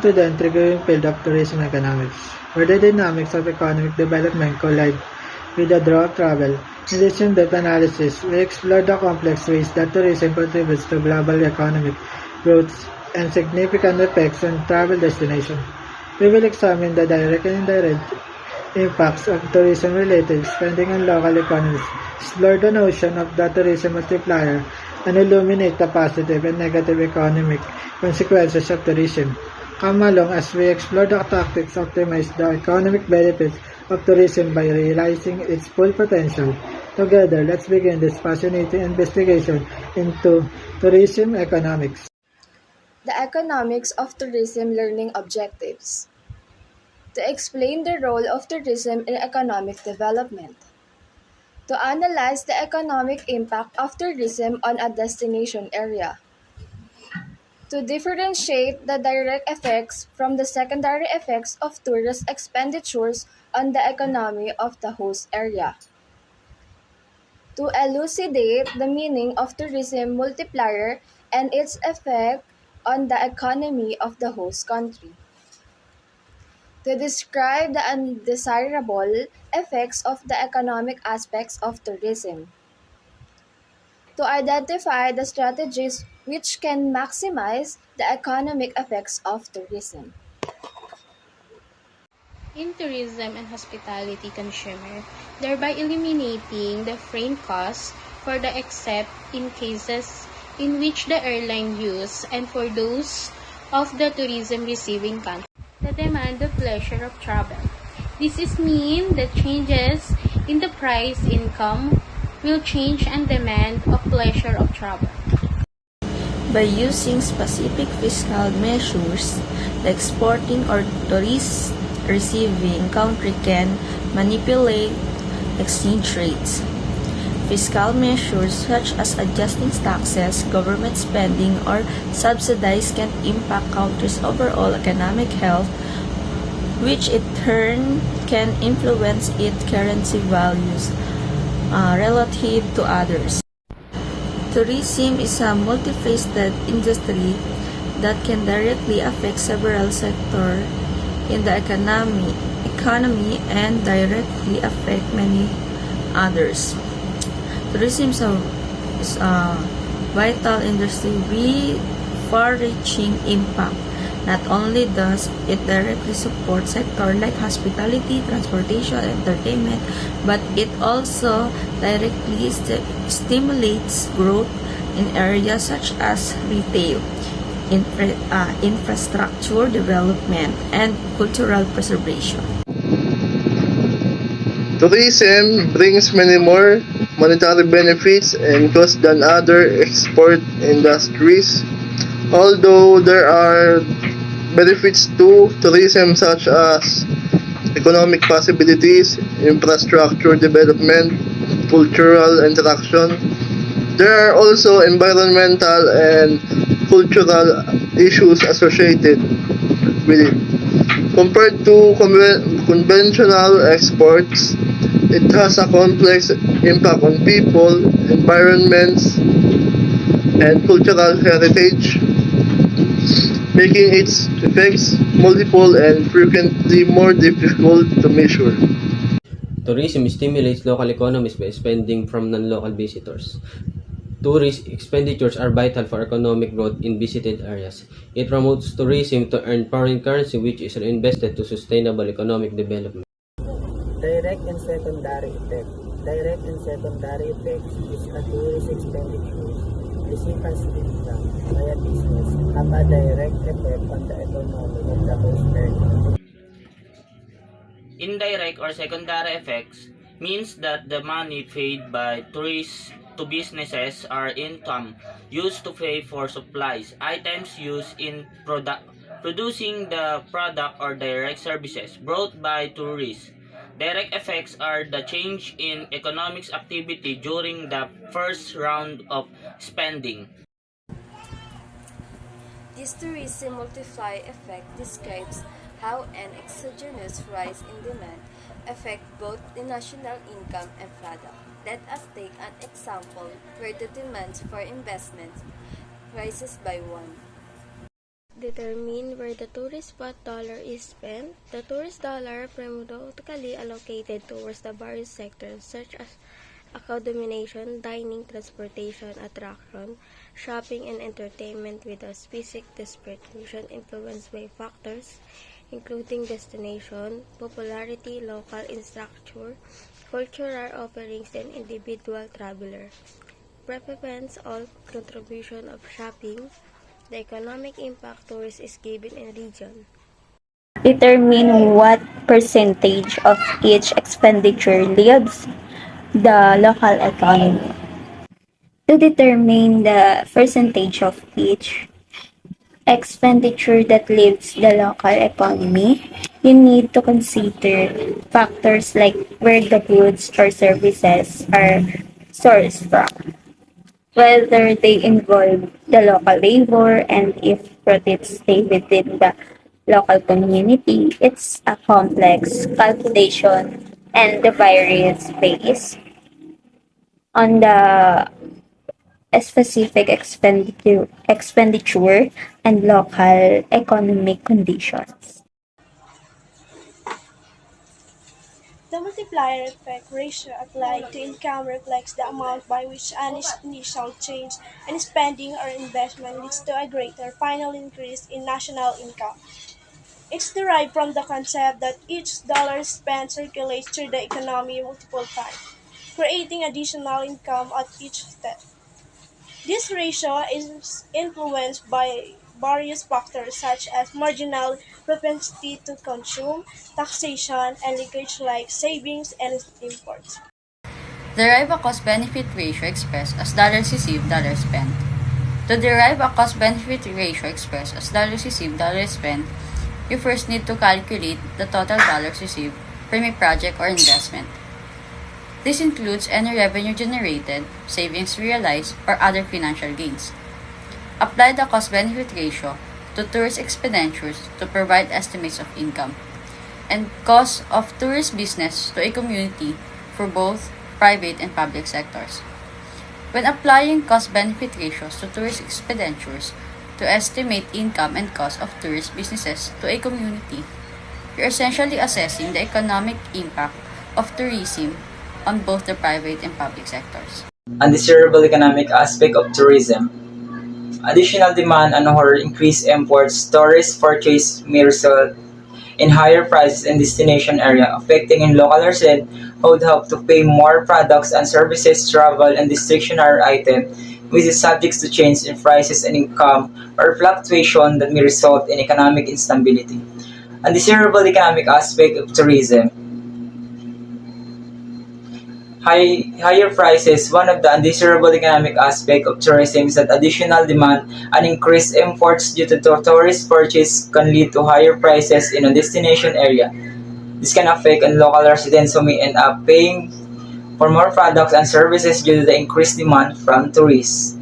To the intriguing field of tourism economics, where the dynamics of economic development collide with the draw of travel. In this in-depth analysis, we explore the complex ways that tourism contributes to global economic growth and significant effects on travel destinations. We will examine the direct and indirect impacts of tourism-related spending on local economies, explore the notion of the tourism multiplier, and illuminate the positive and negative economic consequences of tourism. Come along as we explore the tactics to optimize the economic benefits of tourism by realizing its full potential. Together, let's begin this fascinating investigation into tourism economics. The economics of tourism learning objectives. To explain the role of tourism in economic development. To analyze the economic impact of tourism on a destination area. To differentiate the direct effects from the secondary effects of tourist expenditures on the economy of the host area. To elucidate the meaning of tourism multiplier and its effect on the economy of the host country. To describe the undesirable effects of the economic aspects of tourism. To identify the strategies which can maximize the economic effects of tourism. In tourism and hospitality consumer, thereby eliminating the frame costs for the except in cases in which the airline use and for those of the tourism receiving country. The demand of pleasure of travel. This is mean that changes in the price income will change and demand of pleasure of travel. By using specific fiscal measures, the exporting or tourist receiving country can manipulate exchange rates. Fiscal measures such as adjusting taxes, government spending, or subsidies can impact countries' overall economic health, which in turn can influence its currency values relative to others. Tourism is a multifaceted industry that can directly affect several sectors in the economy and directly affect many others. Tourism is a vital industry with far-reaching impact. Not only does it directly support sectors like hospitality, transportation, and entertainment, but it also directly stimulates growth in areas such as retail, infrastructure development, and cultural preservation. Tourism brings many more monetary benefits and costs than other export industries. Although there are benefits to tourism such as economic possibilities, infrastructure development, cultural interaction, there are also environmental and cultural issues associated with it. Compared to conventional exports, it has a complex impact on people, environments, and cultural heritage, making its effects multiple and frequently more difficult to measure. Tourism stimulates local economies by spending from non-local visitors. Tourist expenditures are vital for economic growth in visited areas. It promotes tourism to earn foreign currency which is reinvested to sustainable economic development. Direct and secondary effect. Direct and secondary effects is a tourist expenditures received as income by a business have a direct effect on the economy of the host area. Indirect or secondary effects means that the money paid by tourists to businesses are income used to pay for supplies, items used in producing the product or direct services brought by tourists. Direct effects are the change in economics activity during the first round of spending. This tourism multiply effect describes how an exogenous rise in demand affect both the national income and product. Let us take an example where the demand for investment rises by 1. Determine where the tourist spot dollar is spent. The tourist dollar periodically allocated towards the various sectors such as accommodation, dining, transportation, attraction, shopping, and entertainment with a specific distribution influenced by factors including destination, popularity, local infrastructure, cultural offerings, and individual traveler. Represents all contribution of shopping, the economic impact tourist is given in region. Determine what percentage of each expenditure leaves the local economy. To determine the percentage of each expenditure that leaves the local economy, you need to consider factors like where the goods or services are sourced from, whether they involve the local labor, and if profits stay within the local community. It's a complex calculation and the varies based on the specific expenditure and local economic conditions. The multiplier effect ratio applied to income reflects the amount by which an initial change in spending or investment leads to a greater final increase in national income. It's derived from the concept that each dollar spent circulates through the economy multiple times, creating additional income at each step. This ratio is influenced by various factors such as marginal propensity to consume, taxation, and leakage like savings and imports. Derive a cost-benefit ratio expressed as dollars received, dollars spent. To derive a cost-benefit ratio expressed as dollars received, dollars spent, you first need to calculate the total dollars received from a project or investment. This includes any revenue generated, savings realized, or other financial gains. Apply the cost-benefit ratio to tourist expenditures to provide estimates of income, and cost of tourist business to a community for both private and public sectors. When applying cost-benefit ratios to tourist expenditures to estimate income and cost of tourist businesses to a community, you're essentially assessing the economic impact of tourism on both the private and public sectors. Undesirable economic aspect of tourism. Additional demand and/or increased imports, tourist purchase may result in higher prices in destination area, affecting in local residents who would have to pay more products and services, travel, and discretionary items, which is subject to change in prices and income or fluctuation that may result in economic instability. Undesirable economic aspect of tourism. Higher prices. One of the undesirable economic aspects of tourism is that additional demand and increased imports due to tourist purchase can lead to higher prices in a destination area. This can affect local residents who may end up paying for more products and services due to the increased demand from tourists.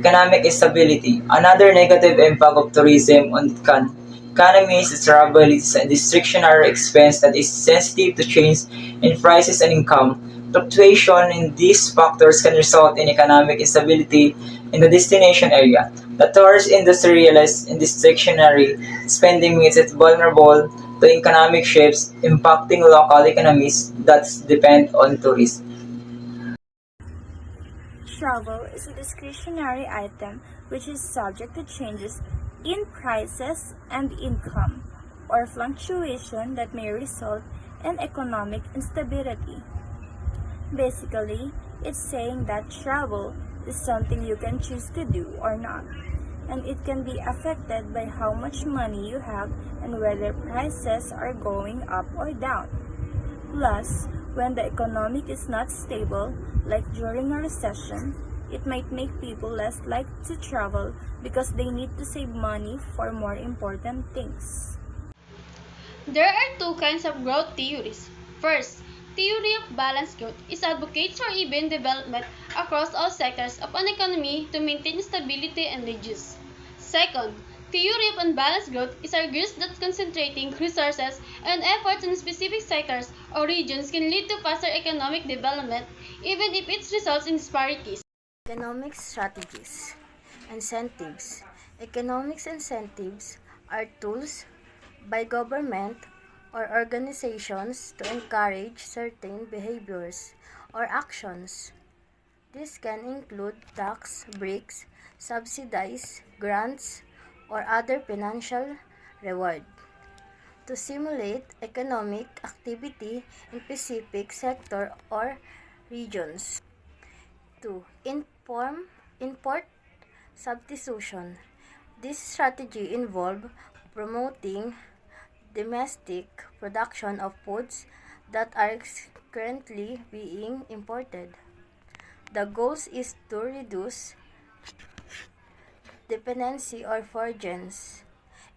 Economic instability. Another negative impact of tourism on the economy is travel. It's a discretionary expense that is sensitive to change in prices and income. Fluctuation in these factors can result in economic instability in the destination area. The tourist industry relies on discretionary spending, makes it vulnerable to economic shifts impacting local economies that depend on tourism. Travel is a discretionary item which is subject to changes in prices and income, or fluctuation that may result in economic instability. Basically, it's saying that travel is something you can choose to do or not, and it can be affected by how much money you have and whether prices are going up or down. Plus, when the economy is not stable, like during a recession, it might make people less likely to travel because they need to save money for more important things. There are two kinds of growth theories. First, theory of balanced growth is advocates for even development across all sectors of an economy to maintain stability and reduce. Second, theory of unbalanced growth is argues that concentrating resources and efforts in specific sectors or regions can lead to faster economic development, even if it results in disparities. Economic strategies, incentives, Economics incentives are tools by government or organizations to encourage certain behaviors or actions. This can include tax breaks, subsidies, grants, or other financial reward to stimulate economic activity in specific sector or regions. 2. Import substitution. This strategy involves promoting domestic production of foods that are currently being imported. The goal is to reduce dependency on foreigners.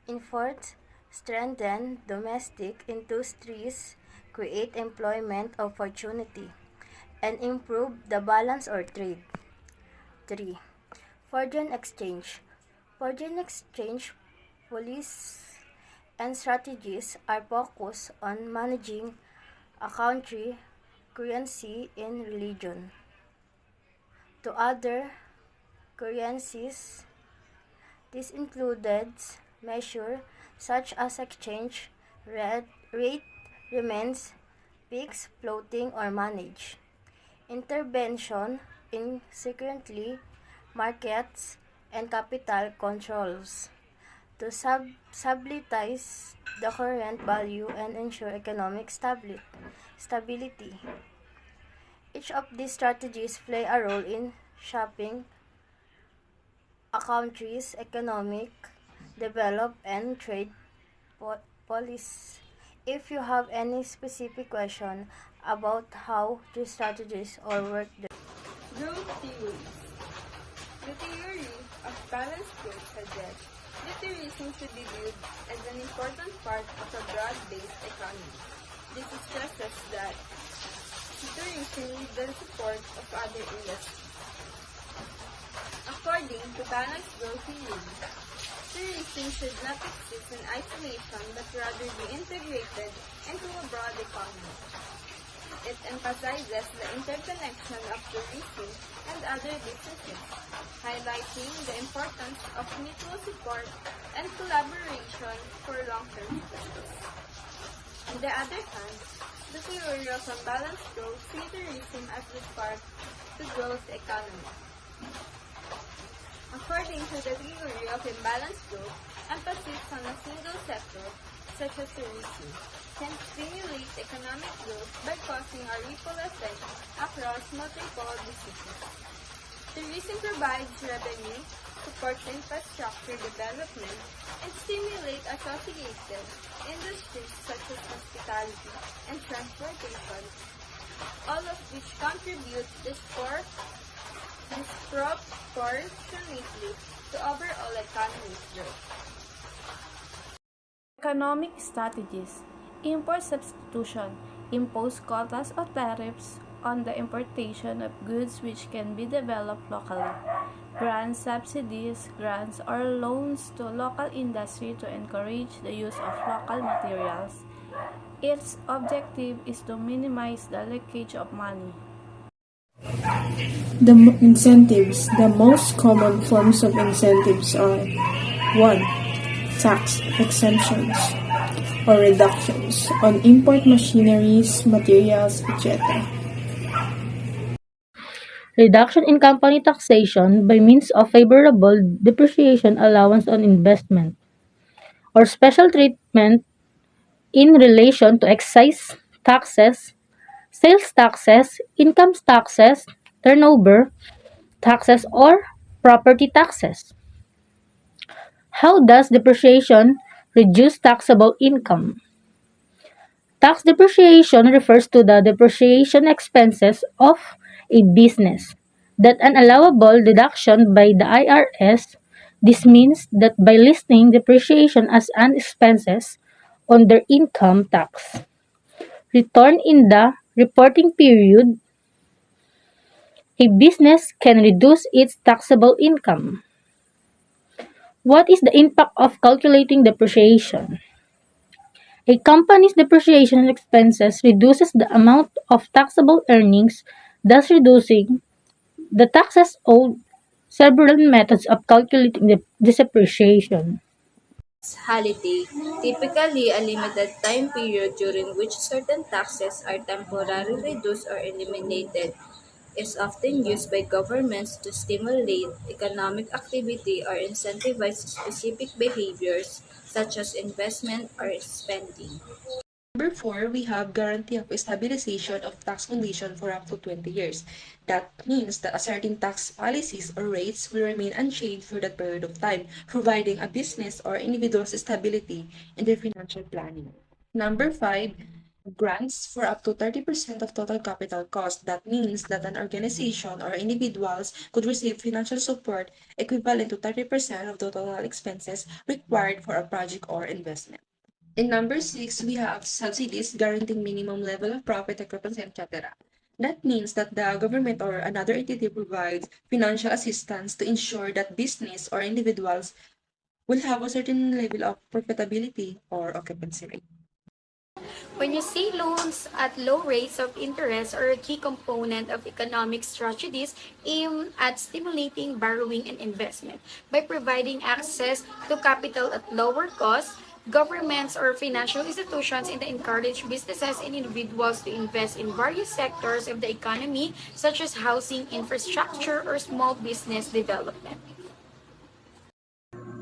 Import strengthen domestic industries, create employment opportunity, and improve the balance or trade. 3. Foreign exchange. Foreign exchange policies and strategies are focused on managing a country currency in relation to other currencies. This included measures such as exchange rate remains fixed, floating, or managed. Intervention in security markets and capital controls to stabilize the current value and ensure economic stability. Each of these strategies play a role in shaping a country's economic development and trade policy. If you have any specific question about how these strategies or work. Growth theories. The theory of balanced growth suggests that tourism should be viewed as an important part of a broad-based economy. This stresses that tourism needs the support of other industries. According to balanced growth theory, tourism should not exist in isolation but rather be integrated into a broad economy. It emphasizes the interconnection of tourism and other businesses, highlighting the importance of mutual support and collaboration for long-term success. On the other hand, the theory of unbalanced growth sees tourism as the spark to growth economy. According to the theory of imbalanced growth, emphasis on a single sector, such as tourism, can stimulate economic growth by causing a ripple effect across multiple businesses. Tourism provides revenue, supports infrastructure development, and stimulates associated industries such as hospitality and transportation, all of which contribute disproportionately to overall economic growth. Economic strategies. Import substitution. Impose quotas or tariffs on the importation of goods which can be developed locally. Grant subsidies, grants, or loans to local industry to encourage the use of local materials. Its objective is to minimize the leakage of money. The incentives. The most common forms of incentives are 1. Tax exemptions or reductions on import machineries, materials, etc. Reduction in company taxation by means of favorable depreciation allowance on investment, or special treatment in relation to excise taxes, sales taxes, income taxes, turnover taxes, or property taxes. How does depreciation reduce taxable income? Tax depreciation refers to the depreciation expenses of a business that an allowable deduction by the IRS. This means that by listing depreciation as an expenses on their income tax return in the reporting period, a business can reduce its taxable income. What is the impact of calculating depreciation? A company's depreciation expenses reduces the amount of taxable earnings, thus reducing the taxes owed several methods of calculating this appreciation. Holiday, typically a limited time period during which certain taxes are temporarily reduced or eliminated, is often used by governments to stimulate economic activity or incentivize specific behaviors such as investment or spending. Number 4, we have guarantee of stabilization of tax condition for up to 20 years. That means that a certain tax policies or rates will remain unchanged for that period of time, providing a business or individual's stability in their financial planning. Number 5, grants for up to 30% of total capital cost. That means that an organization or individuals could receive financial support equivalent to 30% of the total expenses required for a project or investment. In number 6, we have subsidies guaranteeing minimum level of profit, occupancy, etc. That means that the government or another entity provides financial assistance to ensure that business or individuals will have a certain level of profitability or occupancy rate. When you see loans at low rates of interest are a key component of economic strategies aimed at stimulating borrowing and investment. By providing access to capital at lower cost, governments or financial institutions encourage businesses and individuals to invest in various sectors of the economy, such as housing, infrastructure, or small business development.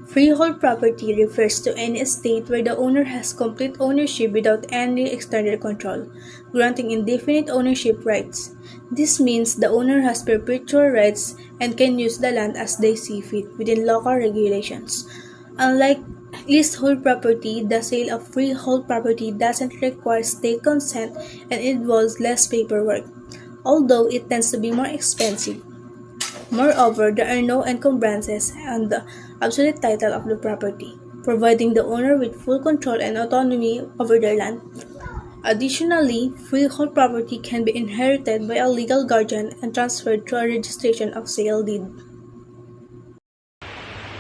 Freehold property refers to any estate where the owner has complete ownership without any external control, granting indefinite ownership rights. This means the owner has perpetual rights and can use the land as they see fit within local regulations. Unlike leasehold property, the sale of freehold property doesn't require state consent and involves less paperwork, although it tends to be more expensive. Moreover, there are no encumbrances on the absolute title of the property, providing the owner with full control and autonomy over their land. Additionally, freehold property can be inherited by a legal guardian and transferred through a registration of sale deed.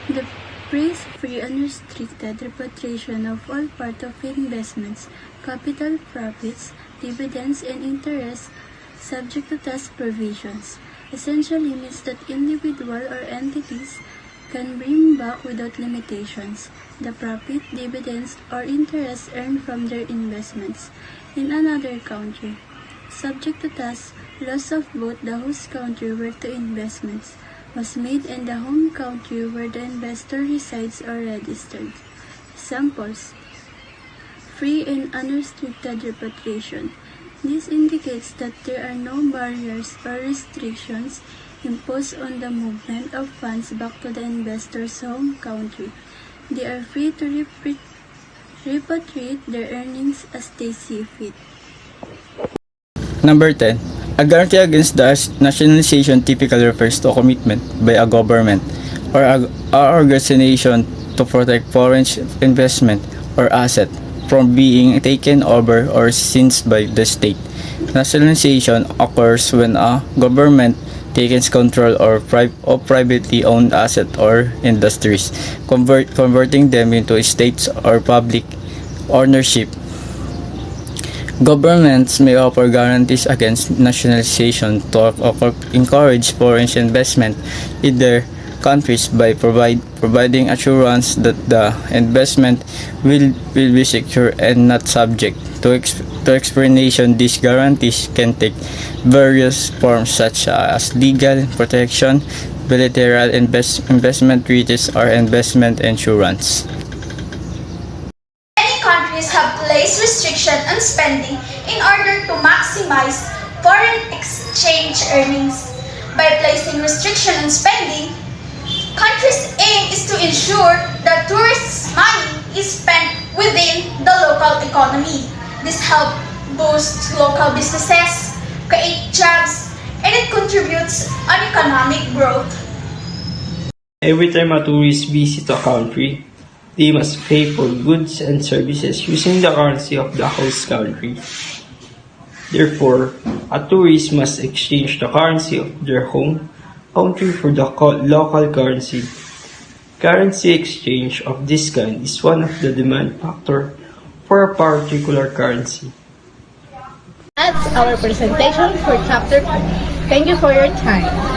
The phrase free unrestricted repatriation of all part of investments, capital profits, dividends, and interest subject to tax provisions essentially means that individual or entities can bring back without limitations the profit, dividends, or interest earned from their investments in another country, subject to tax laws of both the host country where the investments was made and the home country where the investor resides or registered. Examples: free and unrestricted repatriation. This indicates that there are no barriers or restrictions imposed on the movement of funds back to the investor's home country. They are free to repatriate their earnings as they see fit. Number 10. A guarantee against the nationalization typically refers to a commitment by a government or an organization to protect foreign investment or asset from being taken over or seized by the state. Nationalization occurs when a government takes control of privately owned assets or industries, converting them into states or public ownership. Governments may offer guarantees against nationalization to encourage foreign investment in their countries by providing assurance that the investment will be secure and not subject to expiration. These guarantees can take various forms such as legal protection, bilateral investment treaties, or investment insurance. Many countries have placed restriction on spending in order to maximize foreign exchange earnings. By placing restriction on spending, countries' aim is to ensure that tourists' money is spent within the local economy. This helps boost local businesses, create jobs, and it contributes on economic growth. Every time a tourist visits a country, they must pay for goods and services using the currency of the host country. Therefore, a tourist must exchange the currency of their home country for the local currency. Currency exchange of this kind is one of the demand factor for a particular currency. That's our presentation for Chapter 2. Thank you for your time.